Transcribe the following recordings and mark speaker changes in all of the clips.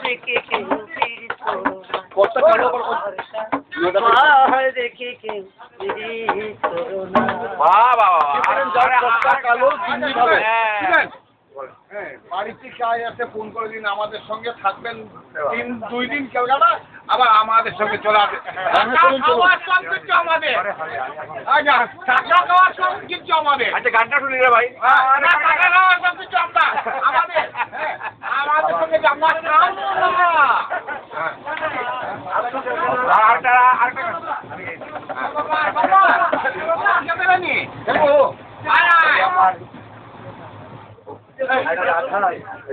Speaker 1: দেখে কেউ
Speaker 2: কত ভালো
Speaker 1: দেখে কেউ
Speaker 2: বাহ কালো দিল্লি ভাবে
Speaker 3: বাড়িতে কাজ আছে ফোন করে দিন আমাদের সঙ্গে থাকবেন 2 দিন ক্যালকাটা আবার আমাদের সঙ্গে চলে আসবে আমাদের টাকা খাওয়ার সব কিছু আমাদের
Speaker 2: আচ্ছা গানটা শুনি রে ভাই
Speaker 3: টাকা খাওয়ার সব কিছু আমাদের আমাদের সঙ্গে জামা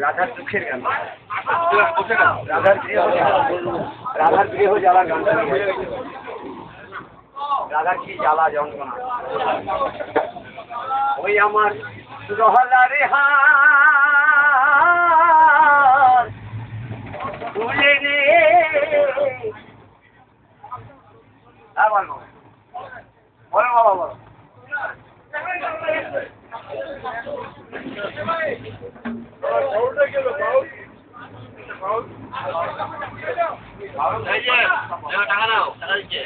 Speaker 2: রাধার দুঃখের গান রাধার গৃহ জ্বালা গান রাধার কি জ্বালা যন্ত্রণা ওই আমার রহলারে হার তুলে নে বলো বাবা বলো
Speaker 1: টাকা নাও টাকা দিচ্ছে